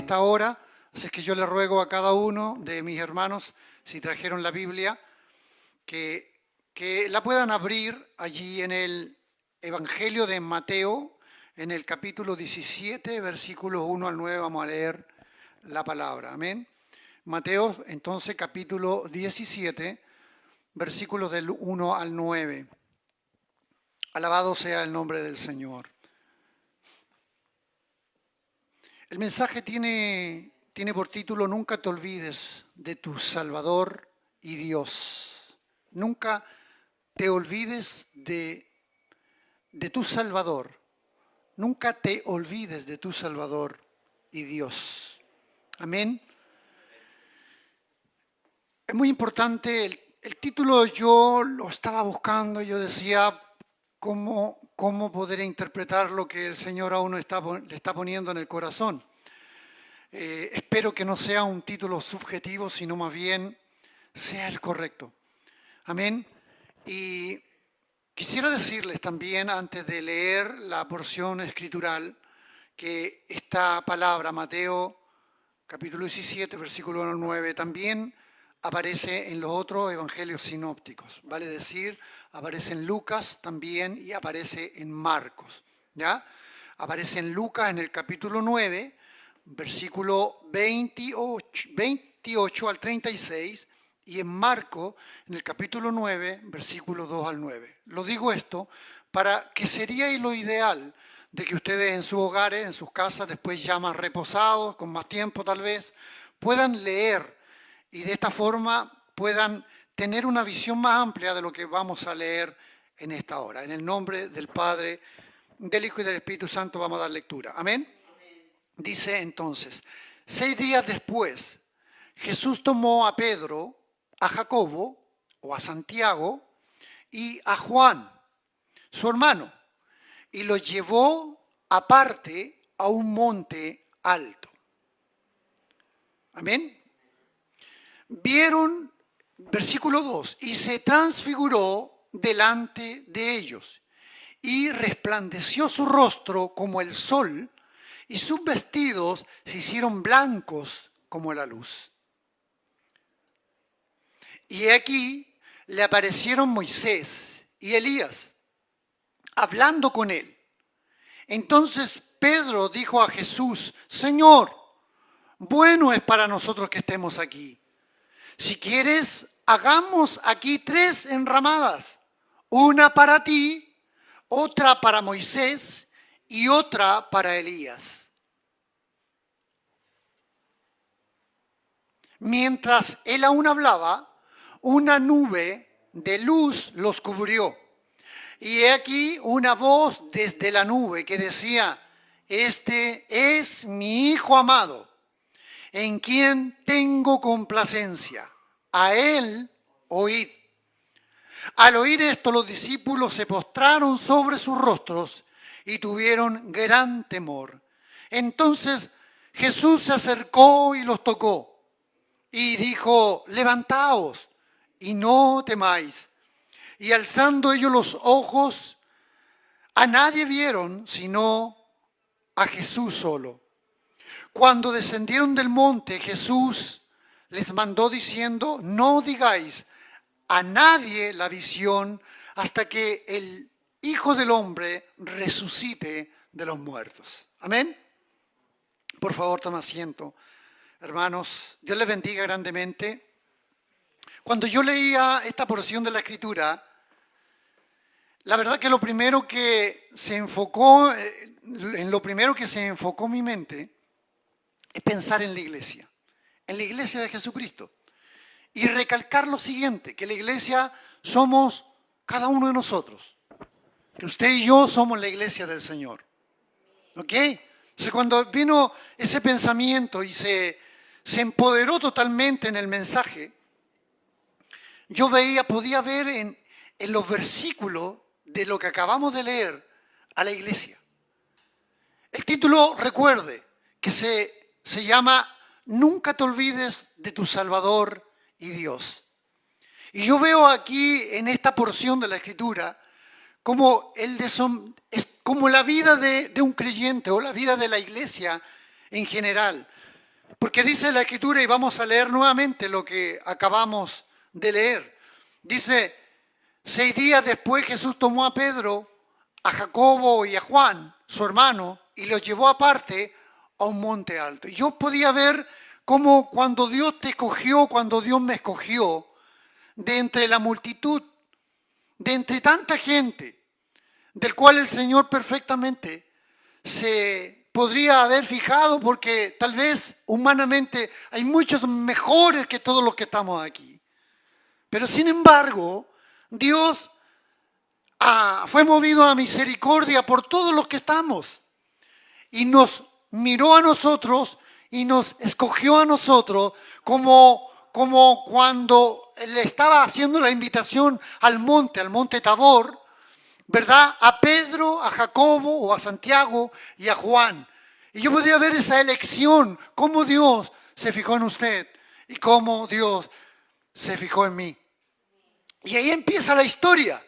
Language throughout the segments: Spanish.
esta hora, así que yo le ruego a cada uno de mis hermanos, si trajeron la Biblia, que la puedan abrir allí en el Evangelio de Mateo, en el capítulo 17, versículos 1 al 9, vamos a leer la palabra. Amén. Mateo, entonces, capítulo 17, versículos del 1 al 9. Alabado sea el nombre del Señor. El mensaje tiene por título: Nunca te olvides de tu Salvador y Dios. Nunca te olvides de tu Salvador. Nunca te olvides de tu Salvador y Dios. Amén. Es muy importante, el título yo lo estaba buscando, yo decía cómo poder interpretar lo que el Señor a uno le está poniendo en el corazón. Espero que no sea un título subjetivo, sino más bien sea el correcto. Amén. Y quisiera decirles también, antes de leer la porción escritural, que esta palabra, Mateo capítulo 17, versículo 1 al 9, también aparece en los otros evangelios sinópticos. Vale decir, aparece en Lucas también y aparece en Marcos. ¿Ya? Aparece en Lucas en el capítulo 9, versículo 28 al 36, y en Marcos en el capítulo 9, versículo 2 al 9. Lo digo esto para que sería lo ideal de que ustedes en sus hogares, en sus casas, después ya más reposados, con más tiempo tal vez, puedan leer y de esta forma puedan tener una visión más amplia de lo que vamos a leer en esta hora. En el nombre del Padre, del Hijo y del Espíritu Santo vamos a dar lectura. Amén. Dice entonces: 6 días después, Jesús tomó a Pedro, a Jacobo o a Santiago y a Juan, su hermano, y los llevó aparte a un monte alto. Amén. Vieron, versículo 2, y se transfiguró delante de ellos, y resplandeció su rostro como el sol, y sus vestidos se hicieron blancos como la luz. Y aquí le aparecieron Moisés y Elías, hablando con él. Entonces Pedro dijo a Jesús: Señor, bueno es para nosotros que estemos aquí. Si quieres, hagamos aquí 3 enramadas, una para ti, otra para Moisés y otra para Elías. Mientras él aún hablaba, una nube de luz los cubrió. Y he aquí una voz desde la nube que decía: Este es mi Hijo amado, en quien tengo complacencia. A él oíd. Al oír esto, los discípulos se postraron sobre sus rostros y tuvieron gran temor. Entonces Jesús se acercó y los tocó y dijo: levantaos y no temáis. Y alzando ellos los ojos, a nadie vieron sino a Jesús solo. Cuando descendieron del monte, Jesús les mandó diciendo: no digáis a nadie la visión hasta que el Hijo del Hombre resucite de los muertos. Amén. Por favor, toma asiento. Hermanos, Dios les bendiga grandemente. Cuando yo leía esta porción de la Escritura, la verdad que lo primero que se enfocó, mi mente es pensar en la iglesia de Jesucristo. Y recalcar lo siguiente, que la iglesia somos cada uno de nosotros. Que usted y yo somos la iglesia del Señor. ¿Ok? Entonces cuando vino ese pensamiento y se empoderó totalmente en el mensaje, yo podía ver en los versículos de lo que acabamos de leer a la iglesia. El título, recuerde, que se llama Nunca te olvides de tu Salvador y Dios. Y yo veo aquí en esta porción de la Escritura como, como la vida de un creyente o la vida de la iglesia en general Porque dice la Escritura, y vamos a leer nuevamente lo que acabamos de leer. Dice, 6 días después Jesús tomó a Pedro, a Jacobo y a Juan, su hermano, y los llevó aparte a un monte alto. Y yo podía ver cómo cuando Dios te escogió, cuando Dios me escogió, de entre la multitud, de entre tanta gente, del cual el Señor perfectamente se podría haber fijado, porque tal vez humanamente hay muchos mejores que todos los que estamos aquí. Pero sin embargo, Dios fue movido a misericordia por todos los que estamos y nos miró a nosotros y nos escogió a nosotros como cuando le estaba haciendo la invitación al monte Tabor, ¿verdad? A Pedro, a Jacobo o a Santiago y a Juan. Y yo podía ver esa elección, cómo Dios se fijó en usted y cómo Dios se fijó en mí. Y ahí empieza la historia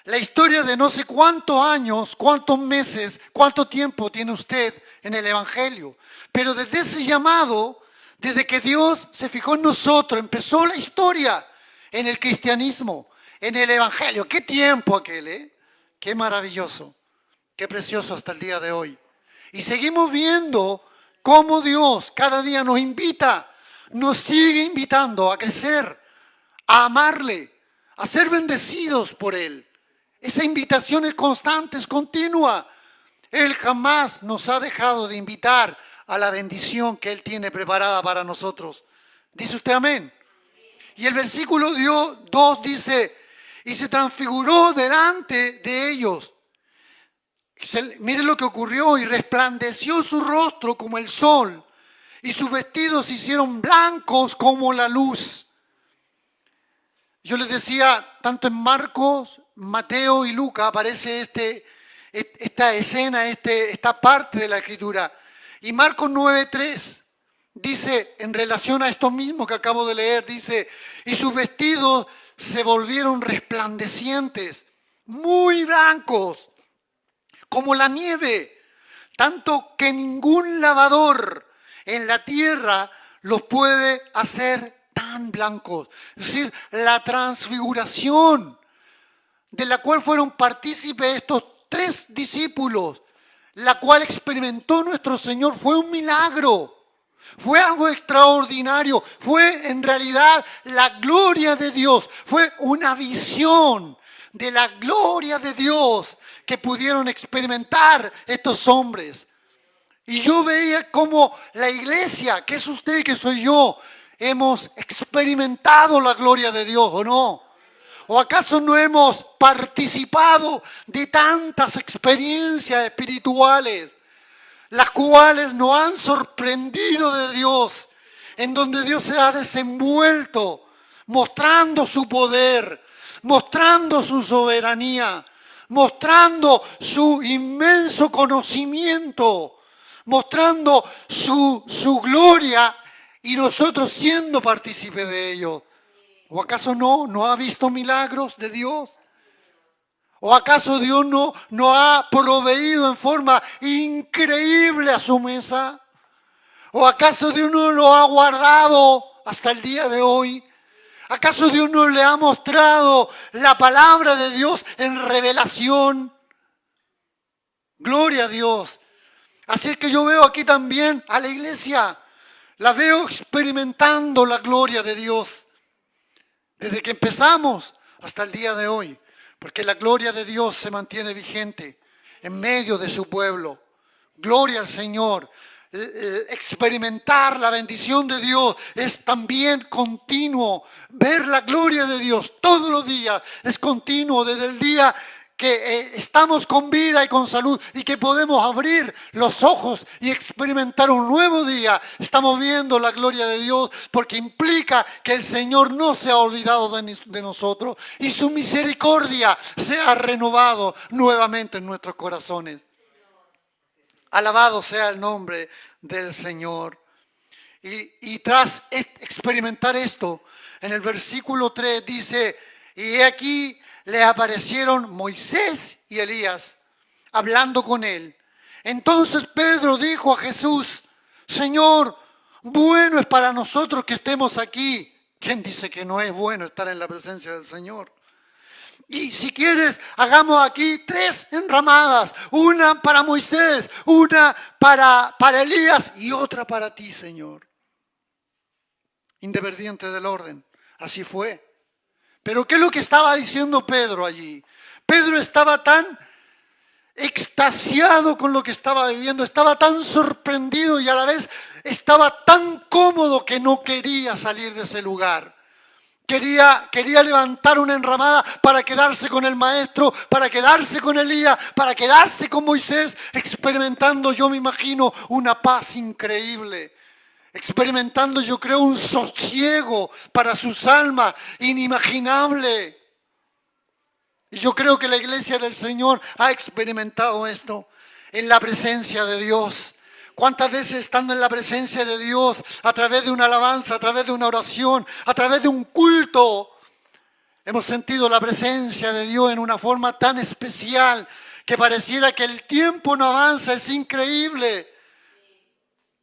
de no sé cuántos años, cuántos meses, cuánto tiempo tiene usted en el Evangelio. Pero desde ese llamado, desde que Dios se fijó en nosotros, empezó la historia en el cristianismo, en el Evangelio. ¿Qué tiempo aquel, eh? Qué maravilloso, qué precioso hasta el día de hoy. Y seguimos viendo cómo Dios cada día nos invita, nos sigue invitando a crecer, a amarle, a ser bendecidos por Él. Esa invitación es constante, es continua. Él jamás nos ha dejado de invitar a la bendición que Él tiene preparada para nosotros. ¿Dice usted amén? Y el versículo 2 dice, y se transfiguró delante de ellos. Miren lo que ocurrió, y resplandeció su rostro como el sol, y sus vestidos se hicieron blancos como la luz. Yo les decía, tanto en Marcos, Mateo y Lucas aparece esta escena, esta parte de la Escritura. Y Marcos 9:3 dice, en relación a esto mismo que acabo de leer, dice, y sus vestidos se volvieron resplandecientes, muy blancos, como la nieve, tanto que ningún lavador en la tierra los puede hacer tan blancos. Es decir, la transfiguración de la cual fueron partícipes estos 3 discípulos, la cual experimentó nuestro Señor, fue un milagro. Fue algo extraordinario, fue en realidad la gloria de Dios, fue una visión de la gloria de Dios que pudieron experimentar estos hombres. Y yo veía cómo la iglesia, que es usted, que soy yo, hemos experimentado la gloria de Dios, ¿o no? ¿O acaso no hemos participado de tantas experiencias espirituales, las cuales nos han sorprendido de Dios, en donde Dios se ha desenvuelto, mostrando su poder, mostrando su soberanía, mostrando su inmenso conocimiento, mostrando su gloria y nosotros siendo partícipes de ello? ¿O acaso no ha visto milagros de Dios? ¿O acaso Dios no ha proveído en forma increíble a su mesa? ¿O acaso Dios no lo ha guardado hasta el día de hoy? ¿Acaso Dios no le ha mostrado la palabra de Dios en revelación? Gloria a Dios. Así es que yo veo aquí también a la iglesia, la veo experimentando la gloria de Dios desde que empezamos hasta el día de hoy. Porque la gloria de Dios se mantiene vigente en medio de su pueblo. Gloria al Señor. Experimentar la bendición de Dios es también continuo. Ver la gloria de Dios todos los días es continuo, desde el día que estamos con vida y con salud y que podemos abrir los ojos y experimentar un nuevo día. Estamos viendo la gloria de Dios porque implica que el Señor no se ha olvidado de nosotros y su misericordia se ha renovado nuevamente en nuestros corazones. Alabado sea el nombre del Señor. Y tras experimentar esto, en el versículo 3 dice, y he aquí le aparecieron Moisés y Elías hablando con él. Entonces Pedro dijo a Jesús, Señor, Bueno es para nosotros que estemos aquí. ¿Quién dice que no es bueno estar en la presencia del Señor? Y si quieres, hagamos aquí 3 enramadas. Una para Moisés, una para Elías y otra para ti, Señor. Independiente del orden. Así fue. Pero ¿qué es lo que estaba diciendo Pedro allí? Pedro estaba tan extasiado con lo que estaba viviendo, estaba tan sorprendido y a la vez estaba tan cómodo que no quería salir de ese lugar. Quería levantar una enramada para quedarse con el maestro, para quedarse con Elías, para quedarse con Moisés, experimentando, yo me imagino, una paz increíble. Experimentando, yo creo, un sosiego para sus almas inimaginable. Y yo creo que la iglesia del Señor ha experimentado esto en la presencia de Dios. ¿Cuántas veces estando en la presencia de Dios, a través de una alabanza, a través de una oración, a través de un culto, hemos sentido la presencia de Dios en una forma tan especial que pareciera que el tiempo no avanza? Es increíble.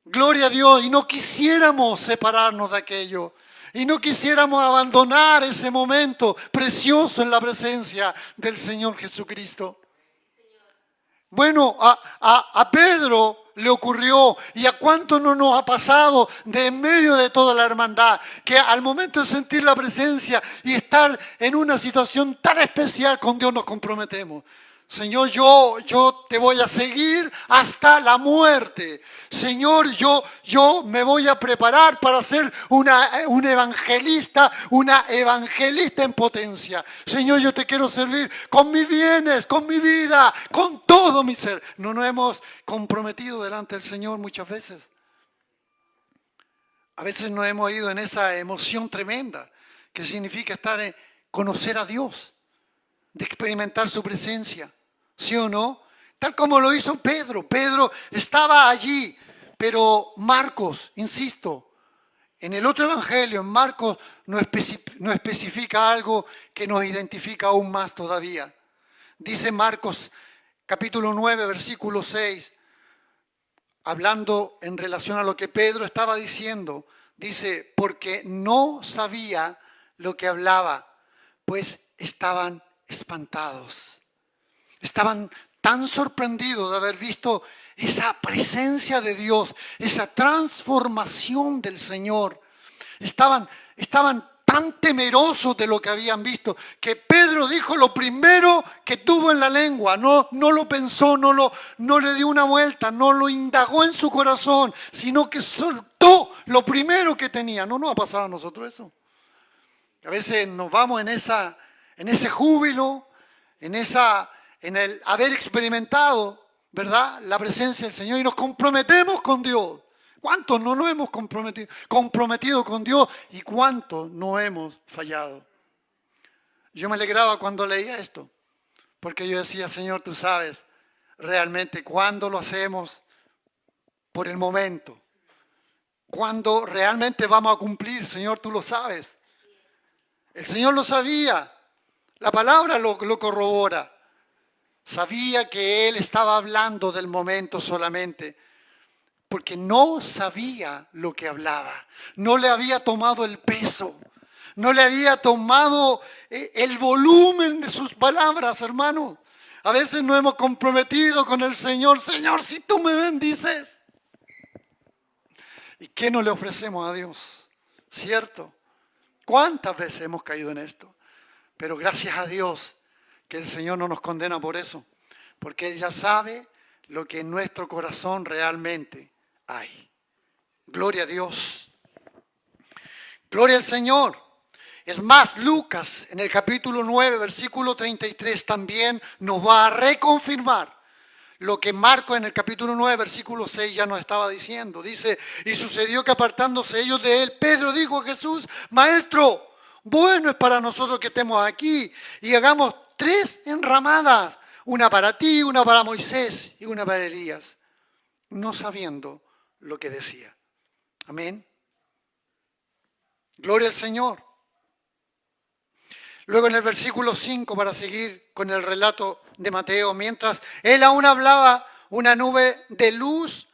Gloria a Dios. Y no quisiéramos separarnos de aquello. Y no quisiéramos abandonar ese momento precioso en la presencia del Señor Jesucristo. Bueno, a Pedro le ocurrió, y a cuánto no nos ha pasado de en medio de toda la hermandad, que al momento de sentir la presencia y estar en una situación tan especial con Dios nos comprometemos. Señor, yo te voy a seguir hasta la muerte. Señor, yo me voy a preparar para ser un evangelista, una evangelista en potencia. Señor, yo te quiero servir con mis bienes, con mi vida, con todo mi ser. No nos hemos comprometido delante del Señor muchas veces. A veces nos hemos ido en esa emoción tremenda que significa conocer a Dios, de experimentar su presencia. ¿Sí o no? Tal como lo hizo Pedro. Pedro estaba allí, pero Marcos, insisto, en el otro evangelio, en Marcos, no especifica algo que nos identifica aún más todavía. Dice Marcos capítulo 9, versículo 6, hablando en relación a lo que Pedro estaba diciendo, dice, porque no sabía lo que hablaba, pues estaban espantados. Estaban tan sorprendidos de haber visto esa presencia de Dios, esa transformación del Señor. Estaban tan temerosos de lo que habían visto, que Pedro dijo lo primero que tuvo en la lengua. No lo pensó, no le dio una vuelta, no lo indagó en su corazón, sino que soltó lo primero que tenía. ¿No nos ha pasado a nosotros eso? A veces nos vamos en ese júbilo, en el haber experimentado, ¿verdad?, la presencia del Señor y nos comprometemos con Dios. ¿Cuántos no nos hemos comprometido con Dios y cuántos no hemos fallado? Yo me alegraba cuando leía esto, porque yo decía, Señor, tú sabes realmente cuándo lo hacemos por el momento, cuándo realmente vamos a cumplir, Señor, tú lo sabes. El Señor lo sabía, la palabra lo corrobora. Sabía que Él estaba hablando del momento solamente, porque no sabía lo que hablaba. No le había tomado el peso, no le había tomado el volumen de sus palabras, hermanos. A veces nos hemos comprometido con el Señor. Señor, si tú me bendices. ¿Y qué no le ofrecemos a Dios? ¿Cierto? ¿Cuántas veces hemos caído en esto? Pero gracias a Dios que el Señor no nos condena por eso, porque Él ya sabe lo que en nuestro corazón realmente hay. Gloria a Dios. Gloria al Señor. Es más, Lucas en el capítulo 9, versículo 33 también nos va a reconfirmar lo que Marcos en el capítulo 9, versículo 6 ya nos estaba diciendo. Dice, y sucedió que apartándose ellos de él, Pedro dijo a Jesús, Maestro, bueno es para nosotros que estemos aquí y hagamos 3 enramadas, una para ti, una para Moisés y una para Elías, no sabiendo lo que decía. Amén. Gloria al Señor. Luego en el versículo 5, para seguir con el relato de Mateo, mientras él aún hablaba, una nube de luz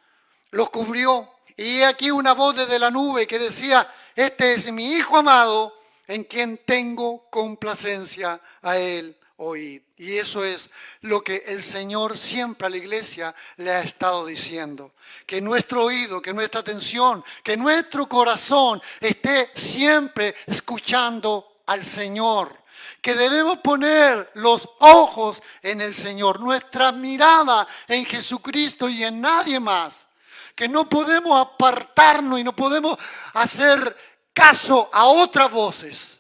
los cubrió y aquí una voz desde la nube que decía, este es mi Hijo amado, en quien tengo complacencia, a Él oíd. Y eso es lo que el Señor siempre a la iglesia le ha estado diciendo. Que nuestro oído, que nuestra atención, que nuestro corazón esté siempre escuchando al Señor. Que debemos poner los ojos en el Señor, nuestra mirada en Jesucristo y en nadie más. Que no podemos apartarnos y no podemos hacer caso a otras voces,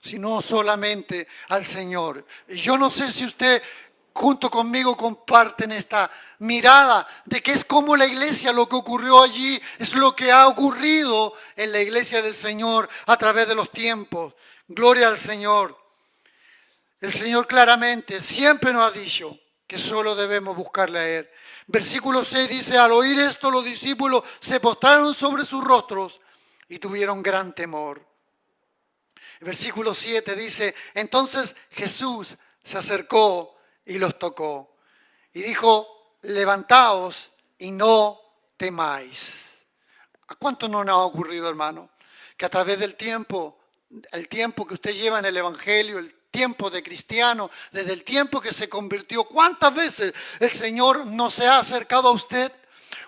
sino solamente al Señor. Yo no sé si usted junto conmigo comparten esta mirada de que es como la iglesia, lo que ocurrió allí, es lo que ha ocurrido en la iglesia del Señor a través de los tiempos. Gloria al Señor. El Señor claramente siempre nos ha dicho que solo debemos buscarle a Él. Versículo 6 dice, al oír esto los discípulos se postraron sobre sus rostros y tuvieron gran temor. El versículo 7 dice, entonces Jesús se acercó y los tocó y dijo, levantaos y no temáis. ¿A cuánto no nos ha ocurrido, hermano? Que a través del tiempo, el tiempo que usted lleva en el Evangelio, el tiempo de cristiano, desde el tiempo que se convirtió, ¿cuántas veces el Señor no se ha acercado a usted?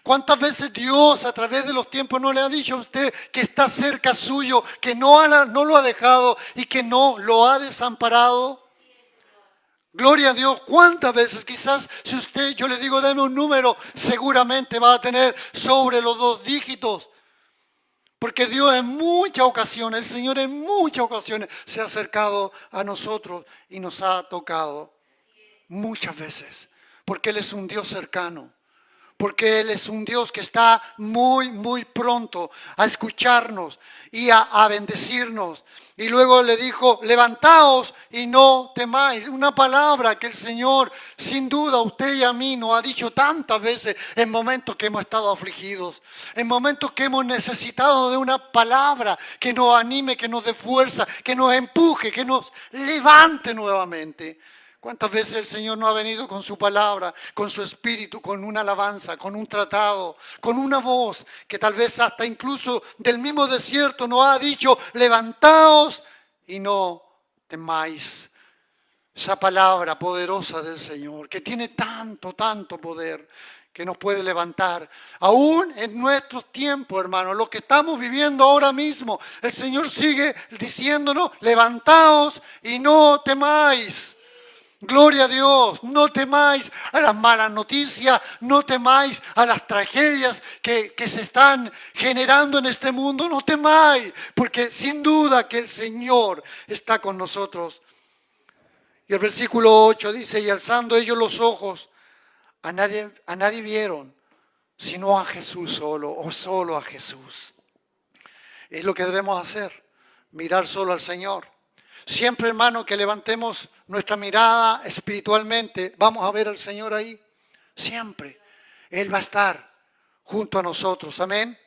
¿Cuántas veces Dios a través de los tiempos no le ha dicho a usted que está cerca suyo, que no lo ha dejado y que no lo ha desamparado? Gloria a Dios. ¿Cuántas veces? Quizás si usted, yo le digo, deme un número, seguramente va a tener sobre los 2 dígitos. Porque Dios en muchas ocasiones, el Señor en muchas ocasiones se ha acercado a nosotros y nos ha tocado. Muchas veces. Porque Él es un Dios cercano. Porque Él es un Dios que está muy, muy pronto a escucharnos y a bendecirnos. Y luego le dijo, levantaos y no temáis. Una palabra que el Señor, sin duda, a usted y a mí nos ha dicho tantas veces en momentos que hemos estado afligidos. En momentos que hemos necesitado de una palabra que nos anime, que nos dé fuerza, que nos empuje, que nos levante nuevamente. ¿Cuántas veces el Señor no ha venido con su palabra, con su espíritu, con una alabanza, con un tratado, con una voz que tal vez hasta incluso del mismo desierto nos ha dicho, levantaos y no temáis? Esa palabra poderosa del Señor, que tiene tanto, tanto poder, que nos puede levantar. Aún en nuestros tiempos, hermanos, lo que estamos viviendo ahora mismo, el Señor sigue diciéndonos, levantaos y no temáis. Gloria a Dios, no temáis a las malas noticias, no temáis a las tragedias que se están generando en este mundo, no temáis, porque sin duda que el Señor está con nosotros. Y el versículo 8 dice, y alzando ellos los ojos, a nadie vieron, sino a Jesús solo, o solo a Jesús. Es lo que debemos hacer, mirar solo al Señor. Siempre, hermano, que levantemos nuestra mirada espiritualmente, vamos a ver al Señor ahí. Siempre. Él va a estar junto a nosotros. Amén.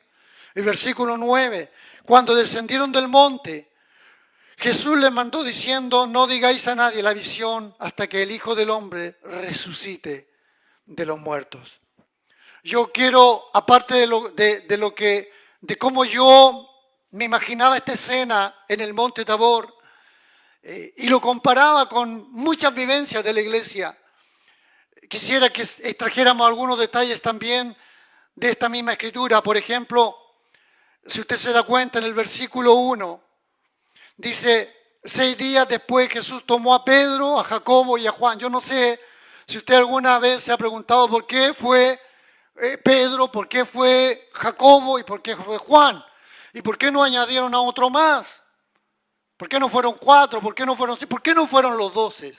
El versículo 9. Cuando descendieron del monte, Jesús les mandó diciendo, no digáis a nadie la visión hasta que el Hijo del Hombre resucite de los muertos. Yo quiero, aparte de cómo yo me imaginaba esta escena en el monte Tabor, y lo comparaba con muchas vivencias de la iglesia. Quisiera que extrajéramos algunos detalles también de esta misma escritura. Por ejemplo, si usted se da cuenta en el versículo 1, dice, 6 días después Jesús tomó a Pedro, a Jacobo y a Juan. Yo no sé si usted alguna vez se ha preguntado por qué fue Pedro, por qué fue Jacobo y por qué fue Juan. ¿Y por qué no añadieron a otro más? ¿Por qué no fueron 4? ¿Por qué no fueron 6? ¿Por qué no fueron los 12?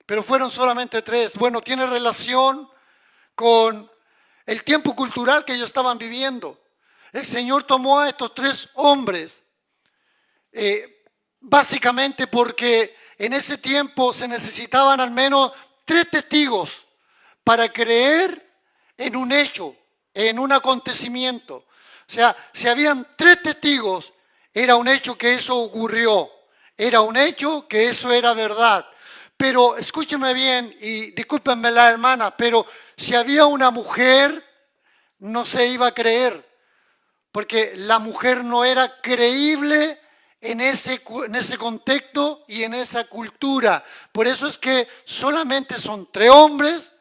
Pero fueron solamente 3. Bueno, tiene relación con el tiempo cultural que ellos estaban viviendo. El Señor tomó a estos 3 hombres, básicamente porque en ese tiempo se necesitaban al menos 3 testigos para creer en un hecho, en un acontecimiento. O sea, si habían 3 testigos, era un hecho que eso ocurrió, era un hecho que eso era verdad. Pero escúcheme bien y discúlpenme la hermana, pero si había una mujer no se iba a creer, porque la mujer no era creíble en ese contexto y en esa cultura. Por eso es que solamente son 3 hombres,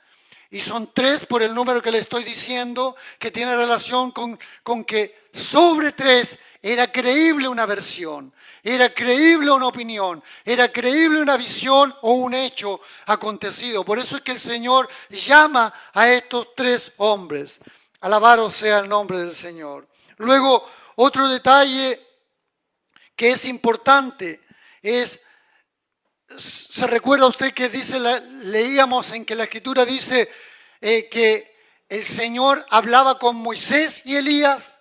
y son 3 por el número que le estoy diciendo, que tiene relación con que sobre 3 era creíble una versión, era creíble una opinión, era creíble una visión o un hecho acontecido. Por eso es que el Señor llama a estos 3 hombres. Alabado sea el nombre del Señor. Luego, otro detalle que es importante es, ¿se recuerda usted que leíamos en que la Escritura dice que el Señor hablaba con Moisés y Elías?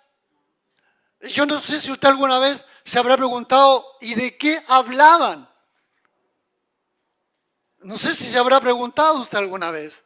Yo no sé si usted alguna vez se habrá preguntado, ¿y de qué hablaban? No sé si se habrá preguntado usted alguna vez.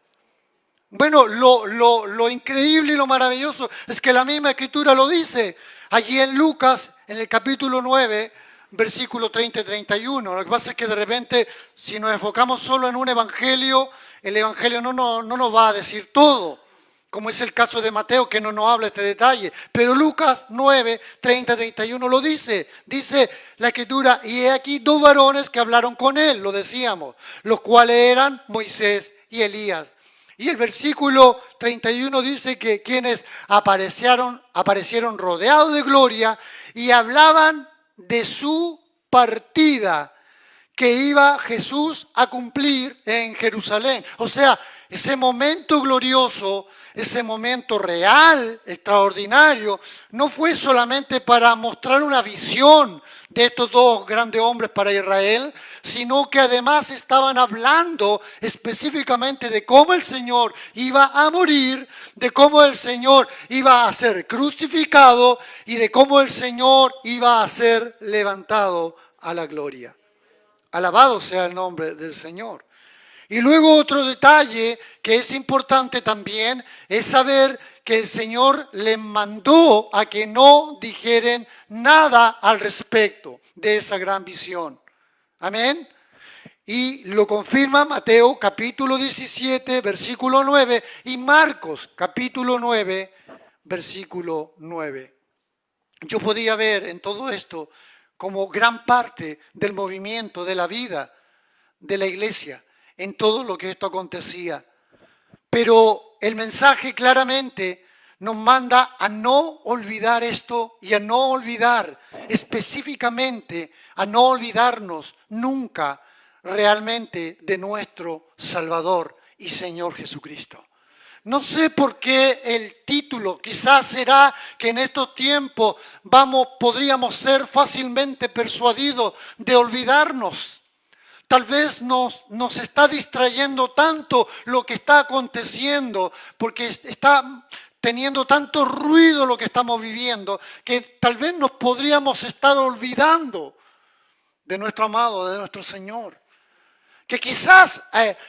Bueno, lo increíble y lo maravilloso es que la misma Escritura lo dice. Allí en Lucas, en el capítulo 9, versículo 30 y 31. Lo que pasa es que de repente, si nos enfocamos solo en un evangelio, el evangelio no nos va a decir todo, como es el caso de Mateo, que no nos habla este detalle. Pero Lucas 9, 30 y 31 lo dice. Dice la Escritura, y he aquí 2 varones que hablaron con él, lo decíamos, los cuales eran Moisés y Elías. Y el versículo 31 dice que quienes aparecieron rodeados de gloria y hablaban de su partida que iba Jesús a cumplir en Jerusalén. O sea, ese momento glorioso, ese momento real, extraordinario, no fue solamente para mostrar una visión de estos 2 grandes hombres para Israel, sino que además estaban hablando específicamente de cómo el Señor iba a morir, de cómo el Señor iba a ser crucificado y de cómo el Señor iba a ser levantado a la gloria. Alabado sea el nombre del Señor. Y luego otro detalle que es importante también es saber que el Señor les mandó a que no dijeren nada al respecto de esa gran visión. Amén. Y lo confirma Mateo capítulo 17, versículo 9 y Marcos capítulo 9, versículo 9. Yo podía ver en todo esto como gran parte del movimiento de la vida de la iglesia, en todo lo que esto acontecía. Pero el mensaje claramente nos manda a no olvidar esto y a no olvidar específicamente, a no olvidarnos nunca realmente de nuestro Salvador y Señor Jesucristo. No sé por qué el título, quizás será que en estos tiempos podríamos ser fácilmente persuadidos de olvidarnos. Tal vez nos está distrayendo tanto lo que está aconteciendo, porque está teniendo tanto ruido lo que estamos viviendo, que tal vez nos podríamos estar olvidando de nuestro amado, de nuestro Señor. Que quizás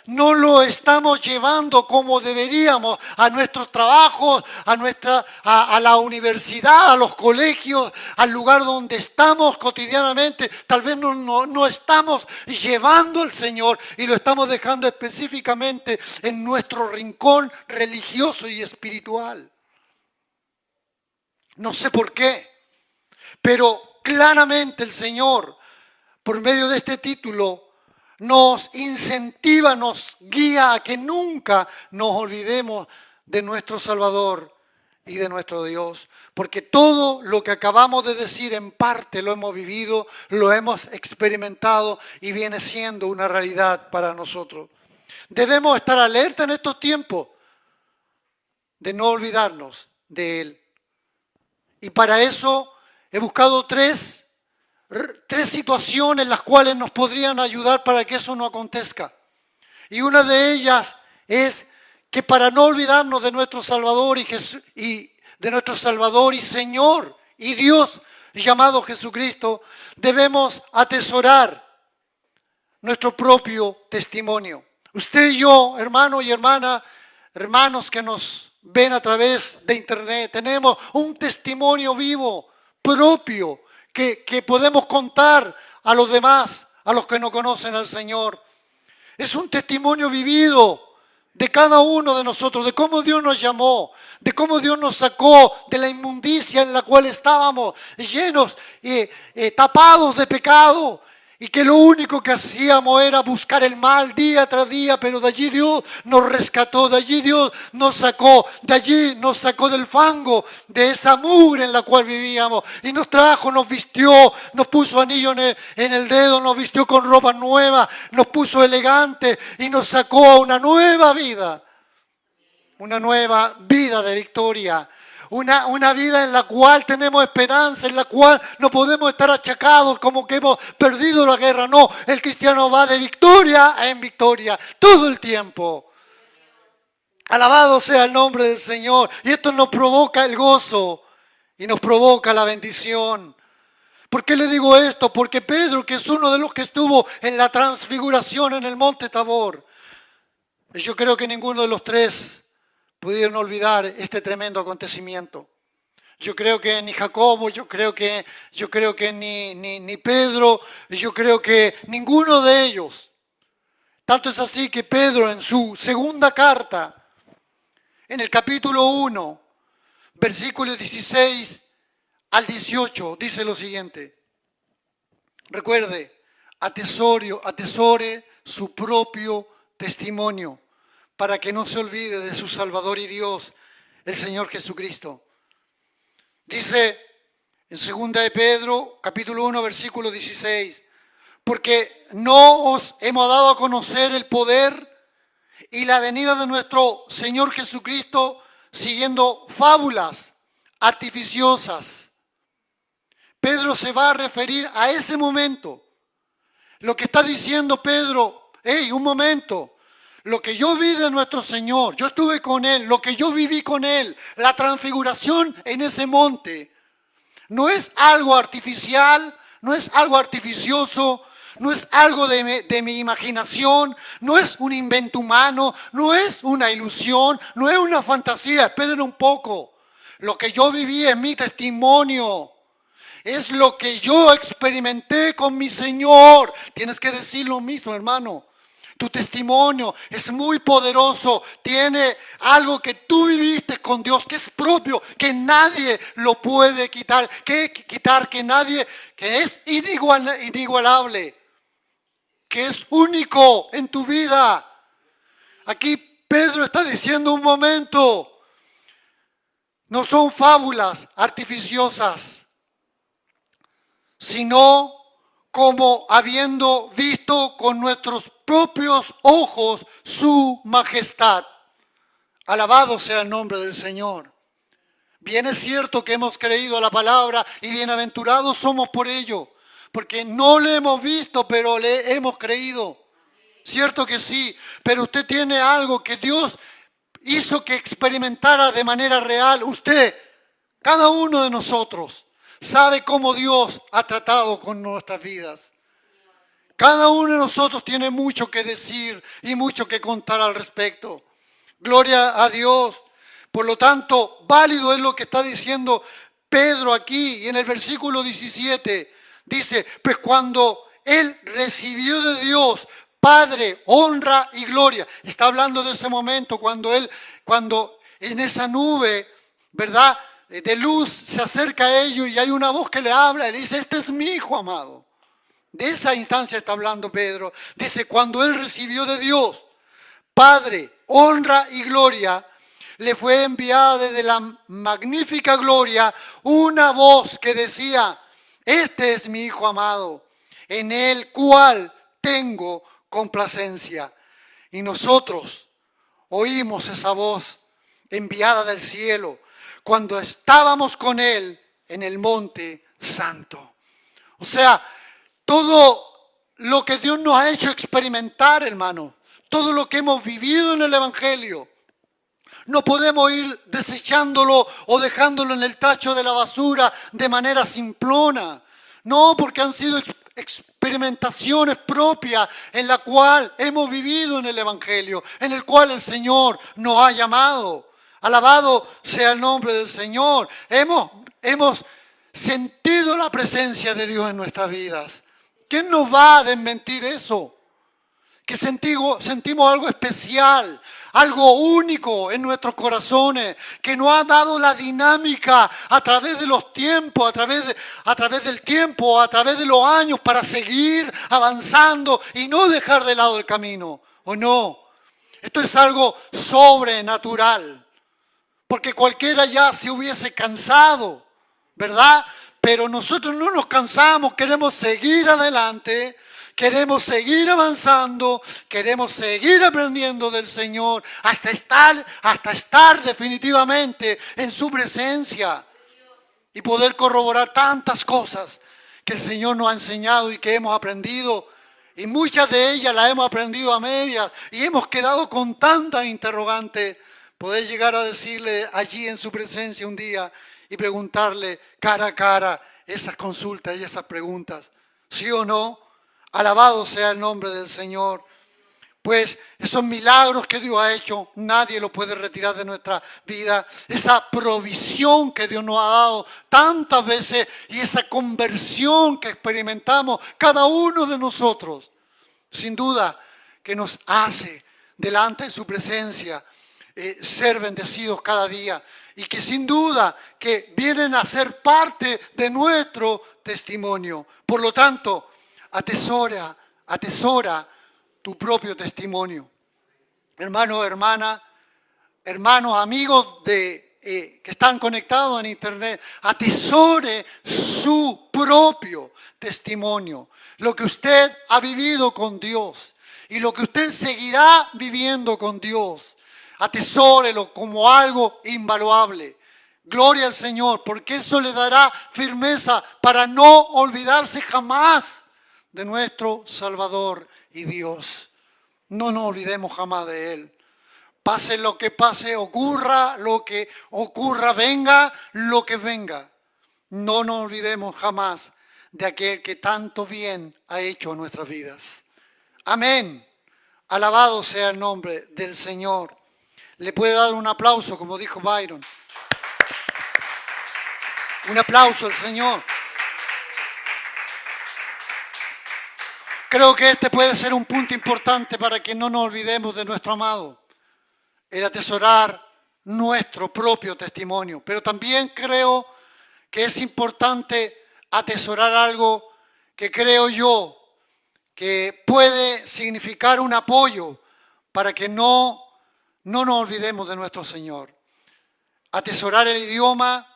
no lo estamos llevando como deberíamos a nuestros trabajos, a la universidad, a los colegios, al lugar donde estamos cotidianamente. Tal vez no estamos llevando al Señor y lo estamos dejando específicamente en nuestro rincón religioso y espiritual. No sé por qué, pero claramente el Señor, por medio de este título, nos incentiva, nos guía a que nunca nos olvidemos de nuestro Salvador y de nuestro Dios. Porque todo lo que acabamos de decir en parte lo hemos vivido, lo hemos experimentado y viene siendo una realidad para nosotros. Debemos estar alerta en estos tiempos de no olvidarnos de Él. Y para eso he buscado tres situaciones en las cuales nos podrían ayudar para que eso no acontezca. Y una de ellas es que para no olvidarnos de nuestro Salvador y de nuestro Salvador y Señor y Dios llamado Jesucristo, debemos atesorar nuestro propio testimonio. Usted y yo, hermano y hermana, hermanos que nos ven a través de internet, tenemos un testimonio vivo, propio, que podemos contar a los demás, a los que no conocen al Señor. Es un testimonio vivido, de cada uno de nosotros, de cómo Dios nos llamó, de cómo Dios nos sacó de la inmundicia en la cual estábamos, llenos, tapados de pecado, y que lo único que hacíamos era buscar el mal día tras día, pero de allí Dios nos rescató, de allí Dios nos sacó, de allí nos sacó del fango, de esa mugre en la cual vivíamos, y nos trajo, nos vistió, nos puso anillo en el dedo, nos vistió con ropa nueva, nos puso elegante y nos sacó a una nueva vida de victoria. Una vida en la cual tenemos esperanza, en la cual no podemos estar achacados como que hemos perdido la guerra. No, el cristiano va de victoria en victoria todo el tiempo. Alabado sea el nombre del Señor. Y esto nos provoca el gozo y nos provoca la bendición. ¿Por qué le digo esto? Porque Pedro, que es uno de los que estuvo en la transfiguración en el monte Tabor, yo creo que ninguno de los tres pudieron olvidar este tremendo acontecimiento. Yo creo que ni Jacobo, yo creo que ni Pedro, yo creo que ninguno de ellos. Tanto es así que Pedro en su segunda carta, en el capítulo 1, versículos 16 al 18, dice lo siguiente. Recuerde, atesore su propio testimonio, para que no se olvide de su Salvador y Dios, el Señor Jesucristo. Dice en 2 de Pedro, capítulo 1, versículo 16, porque no os hemos dado a conocer el poder y la venida de nuestro Señor Jesucristo siguiendo fábulas artificiosas. Pedro se va a referir a ese momento. Lo que está diciendo Pedro, hey, un momento, lo que yo vi de nuestro Señor, yo estuve con Él, lo que yo viví con Él, la transfiguración en ese monte, no es algo artificial, no es algo artificioso, no es algo de mi imaginación, no es un invento humano, no es una ilusión, no es una fantasía. Esperen un poco, lo que yo viví es mi testimonio. Es lo que yo experimenté con mi Señor. Tienes que decir lo mismo, hermano. Tu testimonio es muy poderoso. Tiene algo que tú viviste con Dios, que es propio, que nadie lo puede quitar. Que nadie, que es inigualable, que es único en tu vida. Aquí Pedro está diciendo un momento. No son fábulas artificiosas, sino como habiendo visto con nuestros propios ojos su majestad. Alabado sea el nombre del Señor. Bien es cierto que hemos creído a la palabra y bienaventurados somos por ello, porque no le hemos visto, pero le hemos creído. Cierto que sí, pero usted tiene algo que Dios hizo que experimentara de manera real. Usted, cada uno de nosotros, sabe cómo Dios ha tratado con nuestras vidas. Cada uno de nosotros tiene mucho que decir y mucho que contar al respecto. Gloria a Dios. Por lo tanto, válido es lo que está diciendo Pedro aquí. Y en el versículo 17 dice, pues cuando él recibió de Dios Padre, honra y gloria. Está hablando de ese momento cuando en esa nube, ¿verdad?, de luz se acerca a ellos y hay una voz que le habla y le dice, este es mi hijo amado. De esa instancia está hablando Pedro. Dice, cuando él recibió de Dios Padre, honra y gloria, le fue enviada desde la magnífica gloria una voz que decía, este es mi hijo amado, en el cual tengo complacencia. Y nosotros oímos esa voz enviada del cielo cuando estábamos con Él en el monte santo. O sea, todo lo que Dios nos ha hecho experimentar, hermano, todo lo que hemos vivido en el Evangelio, no podemos ir desechándolo o dejándolo en el tacho de la basura de manera simplona. No, porque han sido experimentaciones propias en la cual hemos vivido en el Evangelio, en el cual el Señor nos ha llamado. Alabado sea el nombre del Señor. Hemos sentido la presencia de Dios en nuestras vidas. ¿Quién nos va a desmentir eso? que sentimos algo especial, algo único en nuestros corazones, que nos ha dado la dinámica a través de los tiempos, a través del tiempo, a través de los años, para seguir avanzando y no dejar de lado el camino, ¿o no? Esto es algo sobrenatural, porque cualquiera ya se hubiese cansado, ¿verdad? Pero nosotros no nos cansamos, queremos seguir adelante, queremos seguir avanzando, queremos seguir aprendiendo del Señor hasta estar definitivamente en su presencia y poder corroborar tantas cosas que el Señor nos ha enseñado y que hemos aprendido. Y muchas de ellas las hemos aprendido a medias y hemos quedado con tantas interrogantes. Poder llegar a decirle allí en su presencia un día y preguntarle cara a cara esas consultas y esas preguntas. ¿Sí o no? Alabado sea el nombre del Señor. Pues esos milagros que Dios ha hecho, nadie los puede retirar de nuestra vida. Esa provisión que Dios nos ha dado tantas veces y esa conversión que experimentamos cada uno de nosotros, sin duda que nos hace delante de su presencia ser bendecidos cada día y que sin duda que vienen a ser parte de nuestro testimonio. Por lo tanto, atesora tu propio testimonio. Hermanos, hermanas, hermanos, amigos que están conectados en internet, atesore su propio testimonio. Lo que usted ha vivido con Dios y lo que usted seguirá viviendo con Dios. Atesórelo como algo invaluable. Gloria al Señor, porque eso le dará firmeza para no olvidarse jamás de nuestro Salvador y Dios. No nos olvidemos jamás de Él. Pase lo que pase, ocurra lo que ocurra, venga lo que venga. No nos olvidemos jamás de aquel que tanto bien ha hecho en nuestras vidas. Amén. Alabado sea el nombre del Señor. Le puede dar un aplauso, como dijo Byron. Un aplauso al Señor. Creo que este puede ser un punto importante para que no nos olvidemos de nuestro amado. El atesorar nuestro propio testimonio. Pero también creo que es importante atesorar algo que creo yo que puede significar un apoyo para que no nos olvidemos de nuestro Señor. Atesorar el idioma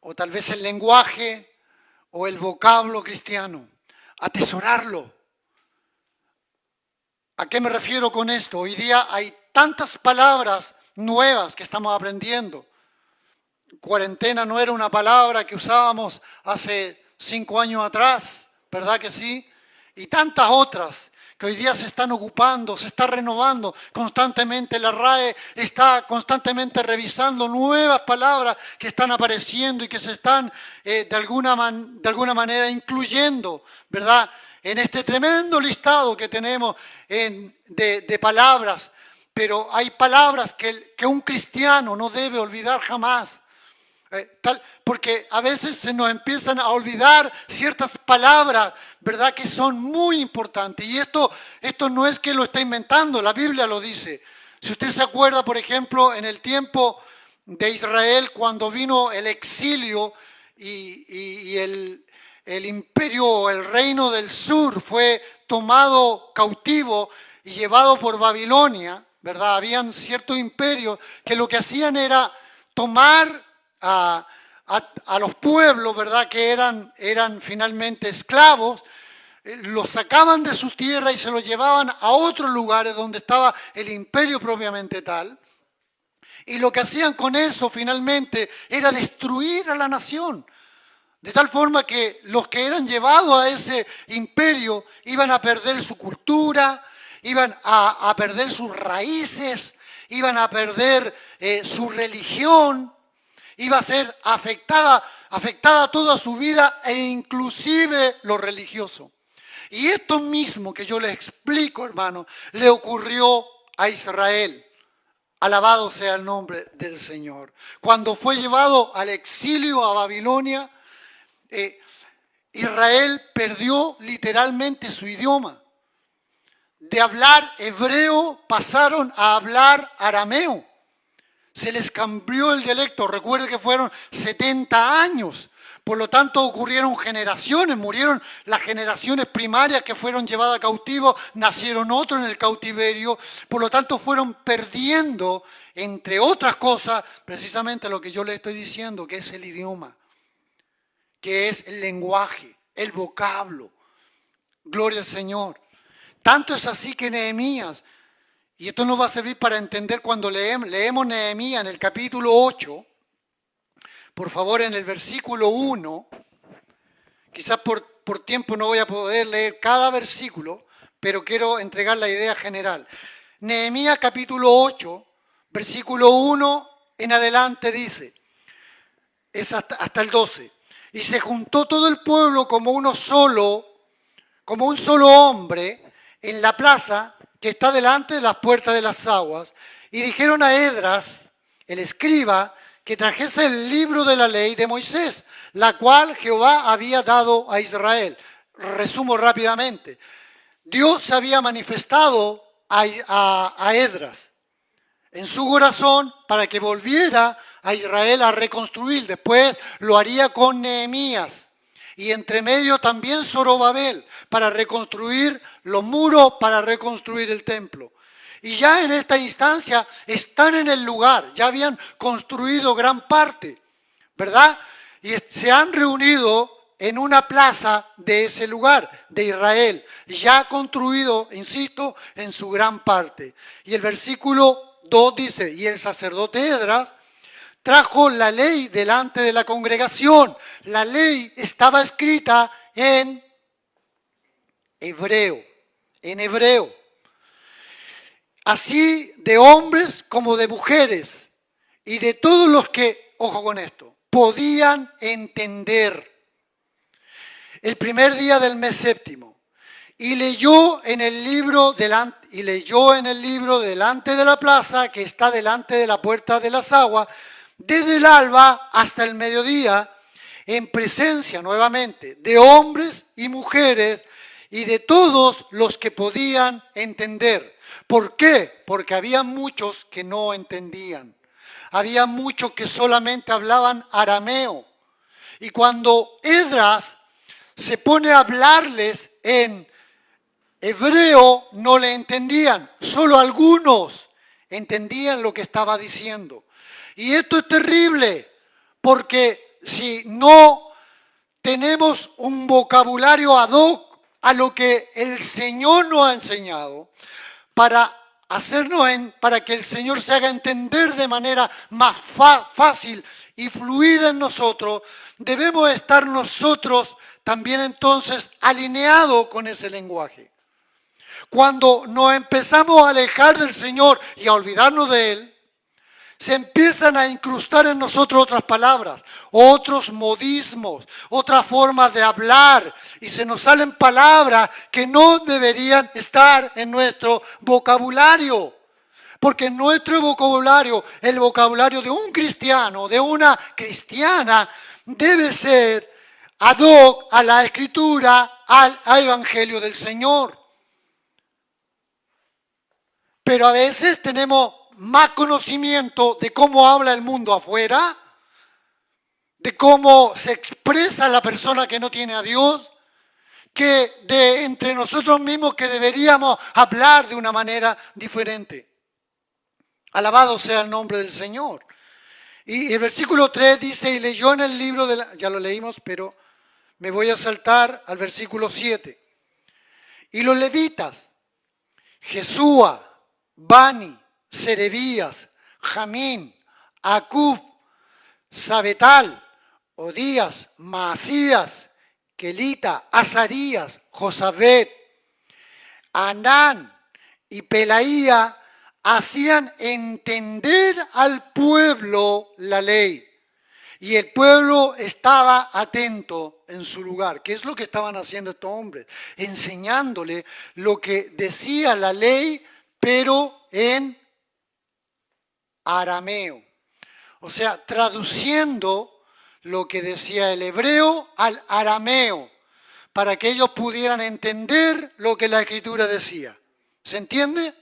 o tal vez el lenguaje o el vocablo cristiano. Atesorarlo. ¿A qué me refiero con esto? Hoy día hay tantas palabras nuevas que estamos aprendiendo. Cuarentena no era una palabra que usábamos hace 5 años atrás, ¿verdad que sí? Y tantas otras que hoy día se están ocupando, se está renovando constantemente. La RAE está constantemente revisando nuevas palabras que están apareciendo y que se están de alguna manera incluyendo, ¿verdad? En este tremendo listado que tenemos de palabras. Pero hay palabras que un cristiano no debe olvidar jamás. Porque a veces se nos empiezan a olvidar ciertas palabras, ¿verdad? Que son muy importantes. Y esto no es que lo está inventando, la Biblia lo dice. Si usted se acuerda, por ejemplo, en el tiempo de Israel, cuando vino el exilio y el imperio, el reino del sur fue tomado cautivo y llevado por Babilonia, ¿verdad? Habían ciertos imperios que lo que hacían era tomar a los pueblos, ¿verdad? Que eran finalmente esclavos, los sacaban de sus tierras y se los llevaban a otros lugares donde estaba el imperio propiamente tal. Y lo que hacían con eso finalmente era destruir a la nación. De tal forma que los que eran llevados a ese imperio iban a perder su cultura, iban a perder sus raíces, iban a perder su religión. Iba a ser afectada toda su vida e inclusive lo religioso. Y esto mismo que yo les explico, hermano, le ocurrió a Israel. Alabado sea el nombre del Señor. Cuando fue llevado al exilio a Babilonia, Israel perdió literalmente su idioma. de hablar hebreo pasaron a hablar arameo. Se les cambió el dialecto. Recuerde que fueron 70 años. Por lo tanto, ocurrieron generaciones, murieron las generaciones primarias que fueron llevadas a cautivo, nacieron otros en el cautiverio. Por lo tanto, fueron perdiendo, entre otras cosas, precisamente lo que yo le estoy diciendo, que es el idioma, que es el lenguaje, el vocablo. Gloria al Señor. Tanto es así que Nehemías, y esto nos va a servir para entender cuando leemos Nehemías en el capítulo 8, por favor en el versículo 1, quizás por tiempo no voy a poder leer cada versículo, pero quiero entregar la idea general. Nehemías capítulo 8, versículo 1 en adelante dice, es hasta el 12, y se juntó todo el pueblo como un solo hombre en la plaza que está delante de las puertas de las aguas, y dijeron a Esdras, el escriba, que trajese el libro de la ley de Moisés, la cual Jehová había dado a Israel. Resumo rápidamente. Dios se había manifestado a Esdras en su corazón para que volviera a Israel a reconstruir. Después lo haría con Nehemías. Y entre medio también Zorobabel para reconstruir los muros, para reconstruir el templo. Y ya en esta instancia están en el lugar, ya habían construido gran parte, ¿verdad? Y se han reunido en una plaza de ese lugar, de Israel, ya construido, insisto, en su gran parte. Y el versículo 2 dice, y el sacerdote Esdras trajo la ley delante de la congregación. La ley estaba escrita en hebreo, así de hombres como de mujeres, y de todos los que, ojo con esto, podían entender. El primer día del mes séptimo, y leyó en el libro delante de la plaza que está delante de la puerta de las aguas, desde el alba hasta el mediodía, en presencia nuevamente de hombres y mujeres y de todos los que podían entender. ¿Por qué? Porque había muchos que no entendían. Había muchos que solamente hablaban arameo. Y cuando Esdras se pone a hablarles en hebreo, no le entendían. Solo algunos entendían lo que estaba diciendo. Y esto es terrible, porque si no tenemos un vocabulario ad hoc a lo que el Señor nos ha enseñado, para que el Señor se haga entender de manera más fácil y fluida en nosotros, debemos estar nosotros también entonces alineados con ese lenguaje. Cuando nos empezamos a alejar del Señor y a olvidarnos de Él, se empiezan a incrustar en nosotros otras palabras, otros modismos, otras formas de hablar, y se nos salen palabras que no deberían estar en nuestro vocabulario. Porque nuestro vocabulario, el vocabulario de un cristiano, de una cristiana, debe ser ad hoc a la Escritura, al Evangelio del Señor. Pero a veces tenemos más conocimiento de cómo habla el mundo afuera, de cómo se expresa la persona que no tiene a Dios, que de entre nosotros mismos que deberíamos hablar de una manera diferente. Alabado sea el nombre del Señor. Y el versículo 3 dice, y leyó en el libro ya lo leímos, pero me voy a saltar al versículo 7. Y los levitas, Jesúa, Bani, Serebías, Jamín, Acub, Sabetal, Odías, Maasías, Kelita, Azarías, Josabet, Anán y Pelaía hacían entender al pueblo la ley. Y el pueblo estaba atento en su lugar. ¿Qué es lo que estaban haciendo estos hombres? Enseñándole lo que decía la ley, pero en arameo. O sea, traduciendo lo que decía el hebreo al arameo, para que ellos pudieran entender lo que la Escritura decía. ¿Se entiende?